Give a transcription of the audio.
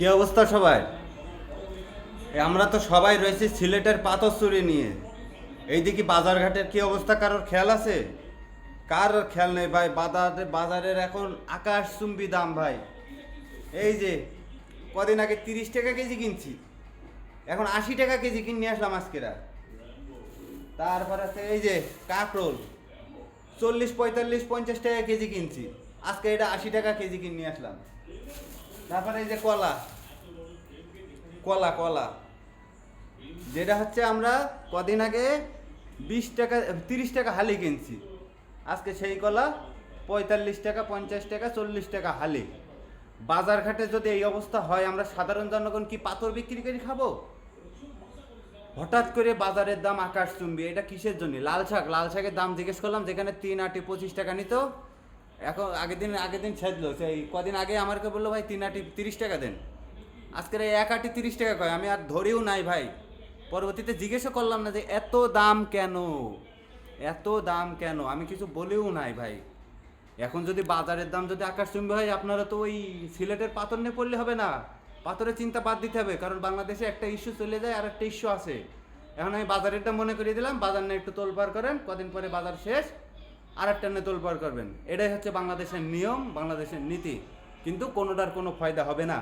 কি অবস্থা সবাই? আমরা তো সবাই রয়েছি সিলেটের পাথরচুরি নিয়ে। এইদিকে বাজারঘাটের কি অবস্থা কারোর খেয়াল আছে? কার খেয়াল নেই ভাই? বাজারের এখন আকাশচুম্বী দাম ভাই। এই যে কদিন আগে 30 টাকা কেজি কিনছি, এখন 80 টাকা কেজি কিনে নিয়ে আসলাম আজকেরা। তারপরে আছে এই যে কাঁকরোল, 40, 45, 50 টাকা কেজি কিনছি, আজকে এটা 80 টাকা কেজি কিনে নিয়ে আসলাম। তারপরে এই যে কলা, কলা কলা যেটা হচ্ছে আমরা কদিন আগে 20 টাকা 30 টাকা হালি কিনছি, আজকে সেই কলা 45 টাকা, 50 টাকা, 40 টাকা হালি। বাজারঘাটে যদি এই অবস্থা হয়, আমরা সাধারণ জনগণ কি পাথর বিক্রি করে খাবো? হঠাৎ করে বাজারের দাম আকাশচুম্বী, এটা কিসের জন্য? লাল শাকের দাম জিজ্ঞেস করলাম, যেখানে 3 আটি 25 টাকা নিত, এখন আগের দিন ছেদলো, সেই কদিন আগে আমাকে বললো ভাই 3 আটি 30 টাকা দেন, আজকের এই 1 আটি 30 টাকা কয়, আমি আর ধরেও নাই ভাই। পরবর্তীতে জিজ্ঞেসও করলাম না যে এত দাম কেন, এত দাম কেন, আমি কিছু বলেও নাই ভাই। এখন যদি বাজারের দাম যদি আকাশচুম্বী হয়, আপনারা তো ওই সিলেটের পাথর নিয়ে পড়লে হবে না, পাথরের চিন্তা বাদ দিতে হবে, কারণ বাংলাদেশে একটা ইস্যু চলে যায় আর একটা ইস্যু আছে। এখন আমি বাজারেরটা মনে করিয়ে দিলাম, বাজার নিয়ে একটু তোলপাড় করেন, কদিন পরে বাজার শেষ, আর একটা নিয়ে তোলপাড় করবেন। এটাই হচ্ছে বাংলাদেশের নিয়ম, বাংলাদেশের নীতি, কিন্তু কোনোটার কোনো ফায়দা হবে না।